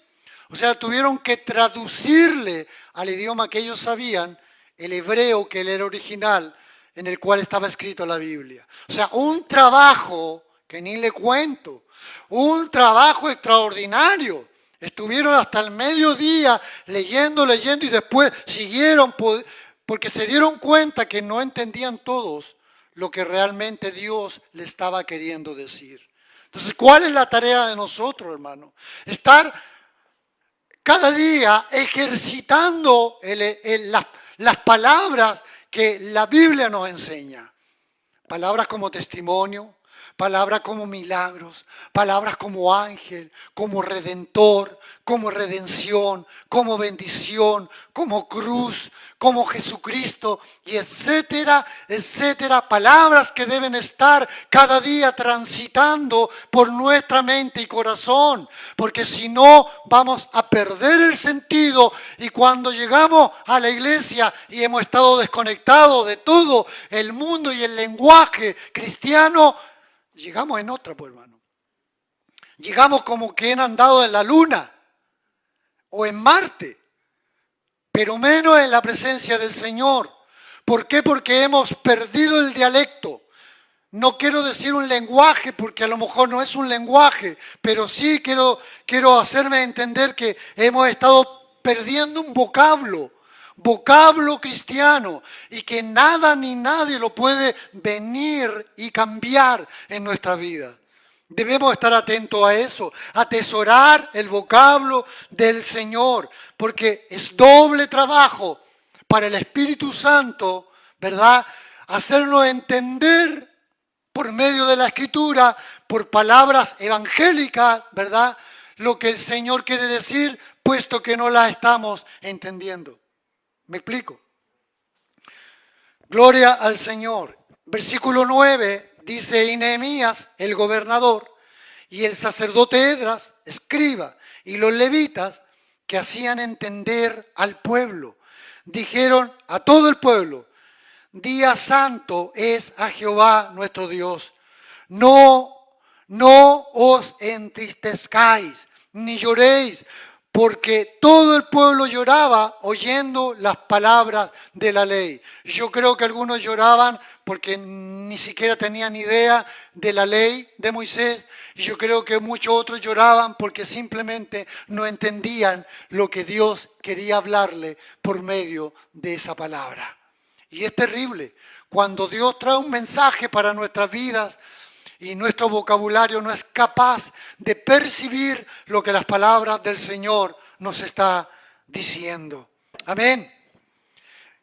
O sea, tuvieron que traducirle al idioma que ellos sabían, el hebreo, que era el original, en el cual estaba escrito la Biblia. O sea, un trabajo que ni le cuento, un trabajo extraordinario. Estuvieron hasta el mediodía leyendo y después siguieron porque se dieron cuenta que no entendían todos lo que realmente Dios le estaba queriendo decir. Entonces, ¿cuál es la tarea de nosotros, hermano? Estar cada día ejercitando las palabras que la Biblia nos enseña. Palabras como testimonio, palabras como milagros, palabras como ángel, como redentor, como redención, como bendición, como cruz, como Jesucristo, y etcétera, etcétera. Palabras que deben estar cada día transitando por nuestra mente y corazón, porque si no vamos a perder el sentido, y cuando llegamos a la iglesia y hemos estado desconectados de todo el mundo y el lenguaje cristiano, llegamos en otra, pues, hermano. Llegamos como que han andado en la luna o en Marte, pero menos en la presencia del Señor. ¿Por qué? Porque hemos perdido el dialecto. No quiero decir un lenguaje, porque a lo mejor no es un lenguaje, pero sí quiero hacerme entender que hemos estado perdiendo un vocablo cristiano, y que nada ni nadie lo puede venir y cambiar en nuestra vida. Debemos estar atentos a eso, atesorar el vocablo del Señor, porque es doble trabajo para el Espíritu Santo, ¿verdad? Hacernos entender por medio de la Escritura, por palabras evangélicas, ¿verdad? Lo que el Señor quiere decir, puesto que no la estamos entendiendo. ¿Me explico? Gloria al Señor. Versículo 9 dice: y Nehemías, el gobernador, y el sacerdote Esdras, escriba, y los levitas, que hacían entender al pueblo, dijeron a todo el pueblo: día santo es a Jehová nuestro Dios. No os entristezcáis, ni lloréis, porque todo el pueblo lloraba oyendo las palabras de la ley. Yo creo que algunos lloraban porque ni siquiera tenían idea de la ley de Moisés. Y yo creo que muchos otros lloraban porque simplemente no entendían lo que Dios quería hablarle por medio de esa palabra. Y es terrible cuando Dios trae un mensaje para nuestras vidas y nuestro vocabulario no es capaz de percibir lo que las palabras del Señor nos está diciendo. Amén.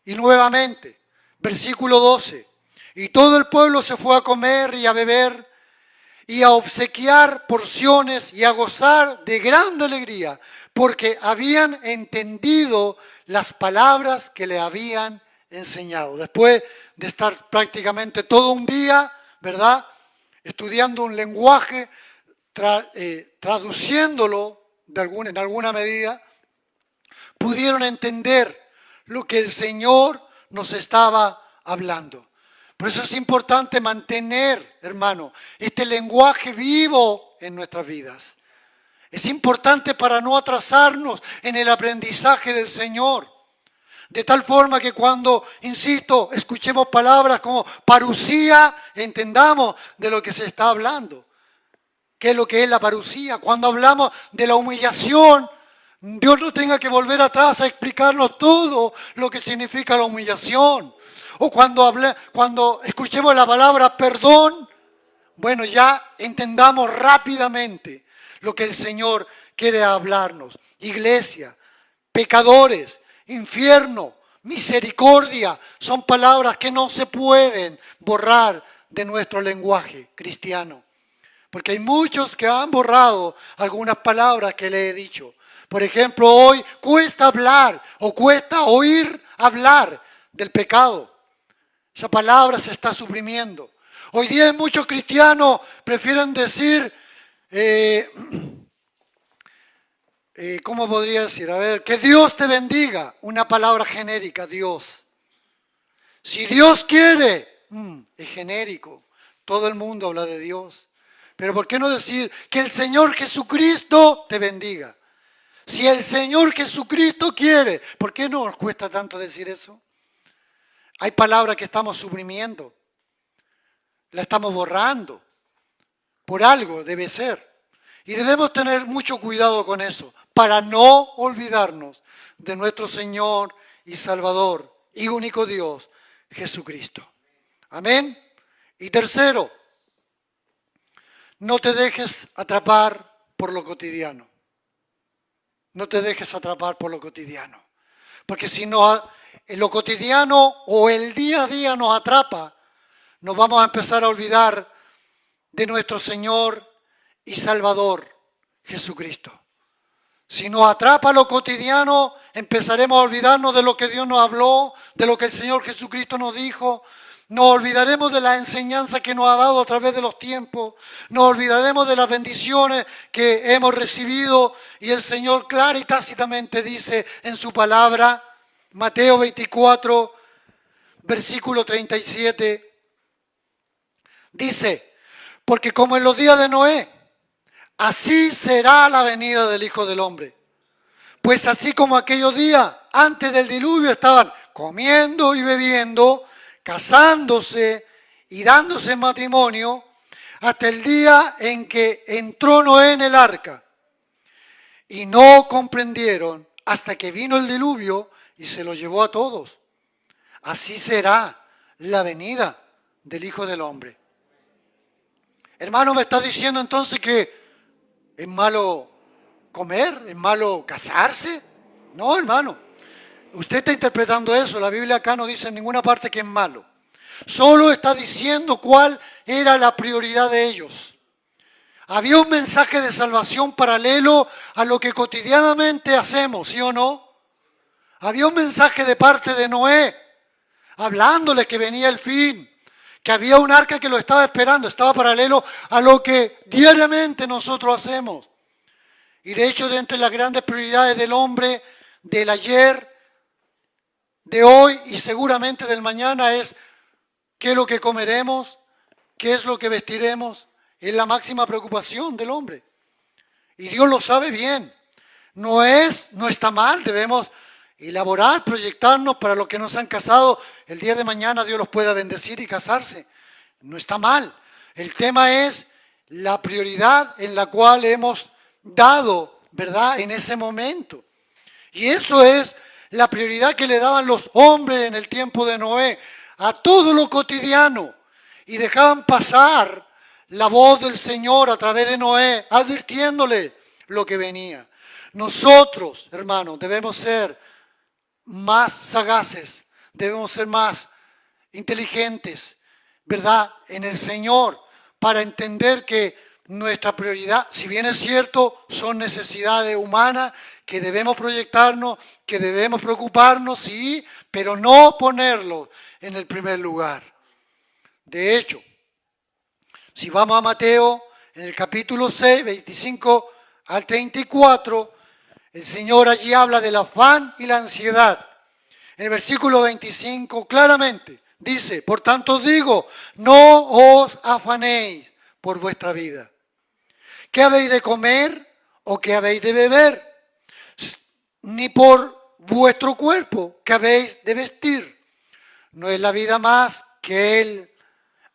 Y nuevamente, versículo 12. Y todo el pueblo se fue a comer y a beber y a obsequiar porciones y a gozar de gran alegría, porque habían entendido las palabras que le habían enseñado. Después de estar prácticamente todo un día, ¿verdad?, estudiando un lenguaje, traduciéndolo en alguna medida, pudieron entender lo que el Señor nos estaba hablando. Por eso es importante mantener, hermano, este lenguaje vivo en nuestras vidas. Es importante para no atrasarnos en el aprendizaje del Señor. De tal forma que cuando, insisto, escuchemos palabras como parusía, entendamos de lo que se está hablando. ¿Qué es lo que es la parusía? Cuando hablamos de la humillación, Dios no tenga que volver atrás a explicarnos todo lo que significa la humillación. O cuando escuchemos la palabra perdón, bueno, ya entendamos rápidamente lo que el Señor quiere hablarnos. Iglesia, pecadores, infierno, misericordia, son palabras que no se pueden borrar de nuestro lenguaje cristiano. Porque hay muchos que han borrado algunas palabras que le he dicho. Por ejemplo, hoy cuesta hablar o cuesta oír hablar del pecado. Esa palabra se está suprimiendo. Hoy día muchos cristianos prefieren decir, ¿cómo podría decir? A ver, que Dios te bendiga. Una palabra genérica, Dios. Si Dios quiere, es genérico. Todo el mundo habla de Dios. Pero ¿por qué no decir que el Señor Jesucristo te bendiga? Si el Señor Jesucristo quiere, ¿por qué no nos cuesta tanto decir eso? Hay palabras que estamos suprimiendo, la estamos borrando, por algo debe ser. Y debemos tener mucho cuidado con eso, para no olvidarnos de nuestro Señor y Salvador y único Dios, Jesucristo. Amén. Y tercero, no te dejes atrapar por lo cotidiano. No te dejes atrapar por lo cotidiano. Porque si no, lo cotidiano o el día a día nos atrapa, nos vamos a empezar a olvidar de nuestro Señor y Salvador, Jesucristo. Si nos atrapa lo cotidiano, empezaremos a olvidarnos de lo que Dios nos habló, de lo que el Señor Jesucristo nos dijo. Nos olvidaremos de la enseñanza que nos ha dado a través de los tiempos. Nos olvidaremos de las bendiciones que hemos recibido. Y el Señor clara y tácitamente dice en su palabra, Mateo 24, versículo 37, dice, porque como en los días de Noé, así será la venida del Hijo del Hombre. Pues así como aquellos días antes del diluvio estaban comiendo y bebiendo, casándose y dándose en matrimonio, hasta el día en que entró Noé en el arca. Y no comprendieron hasta que vino el diluvio y se lo llevó a todos. Así será la venida del Hijo del Hombre. Hermano, ¿me está diciendo entonces que es malo comer? ¿Es malo casarse? No, hermano. Usted está interpretando eso. La Biblia acá no dice en ninguna parte que es malo. Solo está diciendo cuál era la prioridad de ellos. Había un mensaje de salvación paralelo a lo que cotidianamente hacemos, ¿sí o no? Había un mensaje de parte de Noé, hablándole que venía el fin, que había un arca que lo estaba esperando, estaba paralelo a lo que diariamente nosotros hacemos. Y de hecho, de entre las grandes prioridades del hombre, del ayer, de hoy y seguramente del mañana es qué es lo que comeremos, qué es lo que vestiremos. Es la máxima preocupación del hombre. Y Dios lo sabe bien. No está mal, debemos elaborar, proyectarnos para los que no se han casado. El día de mañana Dios los pueda bendecir y casarse. No está mal. El tema es la prioridad en la cual hemos dado, ¿verdad?, en ese momento. Y eso es la prioridad que le daban los hombres en el tiempo de Noé a todo lo cotidiano. Y dejaban pasar la voz del Señor a través de Noé, advirtiéndole lo que venía. Nosotros, hermanos, debemos ser más sagaces, debemos ser más inteligentes, ¿verdad?, en el Señor, para entender que nuestra prioridad, si bien es cierto, son necesidades humanas que debemos proyectarnos, que debemos preocuparnos, sí, pero no ponerlo en el primer lugar. De hecho, si vamos a Mateo, en el capítulo 6, 25 al 34, el Señor allí habla del afán y la ansiedad. En el versículo 25 claramente dice, por tanto os digo, no os afanéis por vuestra vida. ¿Qué habéis de comer o qué habéis de beber? Ni por vuestro cuerpo, ¿qué habéis de vestir? ¿No es la vida más que el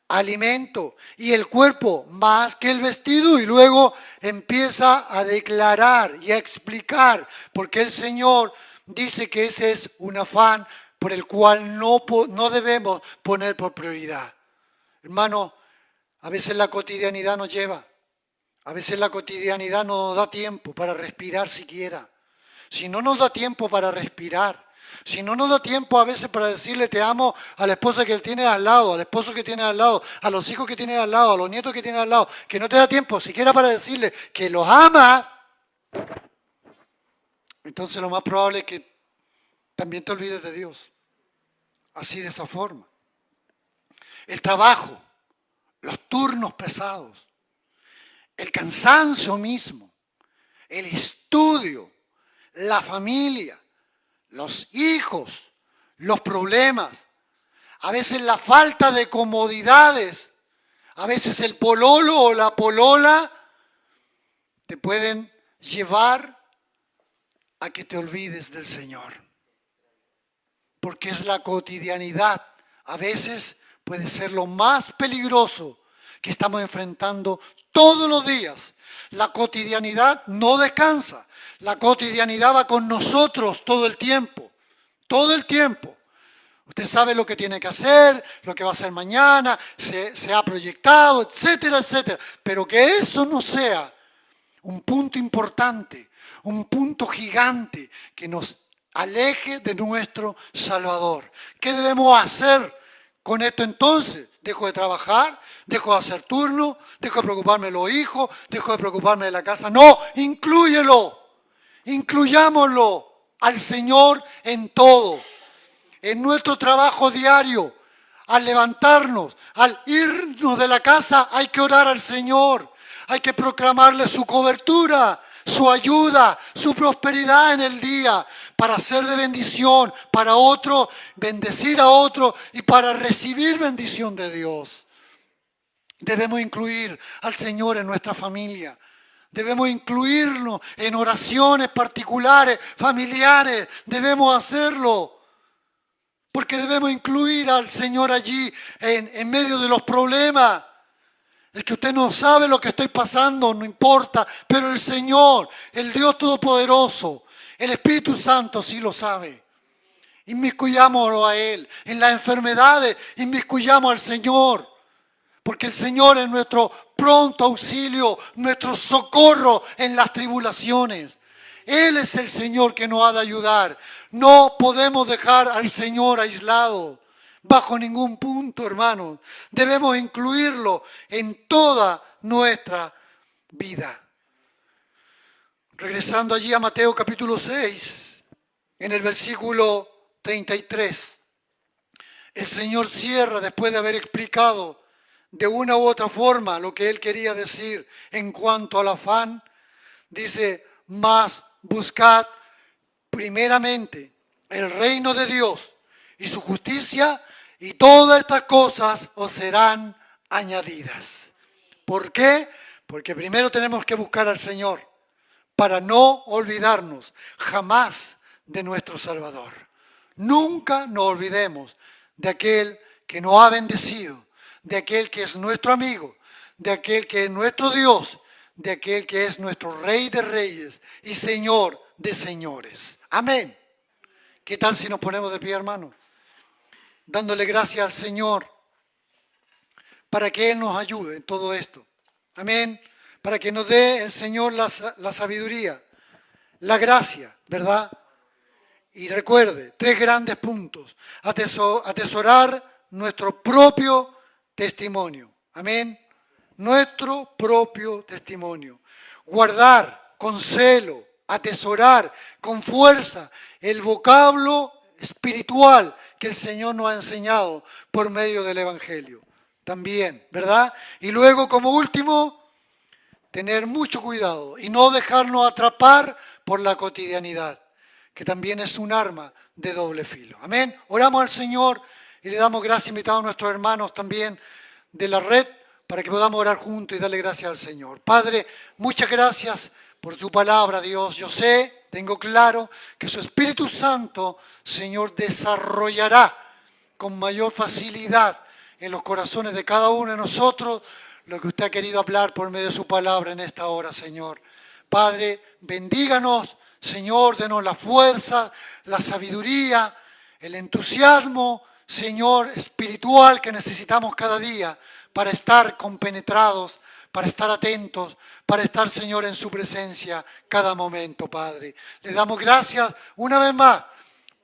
alimento y el cuerpo más que el vestido? Y luego empieza a declarar y a explicar porque el Señor dice que ese es un afán por el cual no debemos poner por prioridad. Hermano, a veces la cotidianidad nos lleva, a veces la cotidianidad no nos da tiempo para respirar siquiera. Si no nos da tiempo para respirar, si no nos da tiempo a veces para decirle te amo a la esposa que tiene al lado, al esposo que tiene al lado, a los hijos que tiene al lado, a los nietos que tiene al lado, que no te da tiempo siquiera para decirle que los amas, entonces lo más probable es que también te olvides de Dios. Así, de esa forma. El trabajo, los turnos pesados, el cansancio mismo, el estudio, la familia, los hijos, los problemas, a veces la falta de comodidades, A veces el pololo o la polola te pueden llevar a que te olvides del Señor. Porque es la cotidianidad. A veces puede ser lo más peligroso que estamos enfrentando todos los días. La cotidianidad no descansa. La cotidianidad va con nosotros todo el tiempo. Todo el tiempo. Usted sabe lo que tiene que hacer, lo que va a hacer mañana, se ha proyectado, etcétera, etcétera. Pero que eso no sea un punto importante, un punto gigante que nos aleje de nuestro Salvador. ¿Qué debemos hacer con esto entonces? ¿Dejo de trabajar? ¿Dejo de hacer turno? ¿Dejo de preocuparme de los hijos? ¿Dejo de preocuparme de la casa? No, inclúyelo. Incluyámoslo al Señor en todo. En nuestro trabajo diario, al levantarnos, al irnos de la casa, hay que orar al Señor. Hay que proclamarle su cobertura, su ayuda, su prosperidad en el día, para ser de bendición para otro, bendecir a otro y para recibir bendición de Dios. Debemos incluir al Señor en nuestra familia. Debemos incluirlo en oraciones particulares, familiares. Debemos hacerlo. Porque debemos incluir al Señor allí en medio de los problemas. Es que usted no sabe lo que estoy pasando, no importa. Pero el Señor, el Dios Todopoderoso, el Espíritu Santo sí lo sabe. Inmiscuyámoslo a Él. En las enfermedades, inmiscuyamos al Señor. Porque el Señor es nuestro pronto auxilio, nuestro socorro en las tribulaciones. Él es el Señor que nos ha de ayudar. No podemos dejar al Señor aislado, bajo ningún punto, hermanos. Debemos incluirlo en toda nuestra vida. Regresando allí a Mateo capítulo 6, en el versículo 33, el Señor cierra después de haber explicado de una u otra forma lo que Él quería decir en cuanto al afán. Dice, mas buscad primeramente el reino de Dios y su justicia, y todas estas cosas os serán añadidas. ¿Por qué? Porque primero tenemos que buscar al Señor para no olvidarnos jamás de nuestro Salvador. Nunca nos olvidemos de aquel que nos ha bendecido, de aquel que es nuestro amigo, de aquel que es nuestro Dios, de aquel que es nuestro Rey de Reyes y Señor de Señores. Amén. ¿Qué tal si nos ponemos de pie, hermanos? Dándole gracias al Señor para que Él nos ayude en todo esto. Amén. Para que nos dé el Señor la sabiduría, la gracia, ¿verdad? Y recuerde, 3 grandes puntos. Atesorar nuestro propio testimonio. Amén. Nuestro propio testimonio. Guardar con celo, atesorar con fuerza el vocablo espiritual que el Señor nos ha enseñado por medio del Evangelio. También, ¿verdad? Y luego, como último, tener mucho cuidado y no dejarnos atrapar por la cotidianidad, que también es un arma de doble filo. Amén. Oramos al Señor y le damos gracias, invitamos a nuestros hermanos también de la red, para que podamos orar juntos y darle gracias al Señor. Padre, muchas gracias por tu palabra, Dios. Yo sé, tengo claro que su Espíritu Santo, Señor, desarrollará con mayor facilidad en los corazones de cada uno de nosotros lo que usted ha querido hablar por medio de su palabra en esta hora, Señor. Padre, bendíganos, Señor, denos la fuerza, la sabiduría, el entusiasmo, Señor, espiritual que necesitamos cada día para estar compenetrados, para estar atentos, para estar, Señor, en su presencia cada momento, Padre. Le damos gracias una vez más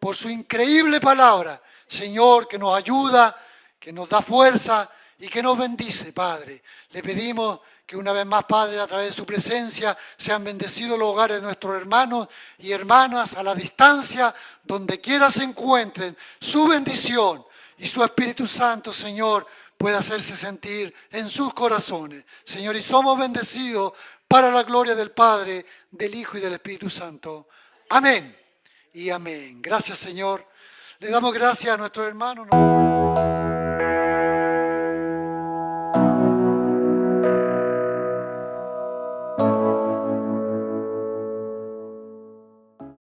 por su increíble palabra, Señor, que nos ayuda, que nos da fuerza y que nos bendice, Padre. Le pedimos que una vez más, Padre, a través de su presencia, sean bendecidos los hogares de nuestros hermanos y hermanas a la distancia, donde quiera se encuentren, su bendición y su Espíritu Santo, Señor, pueda hacerse sentir en sus corazones. Señor, y somos bendecidos para la gloria del Padre, del Hijo y del Espíritu Santo. Amén y amén. Gracias, Señor. Le damos gracias a nuestros hermanos.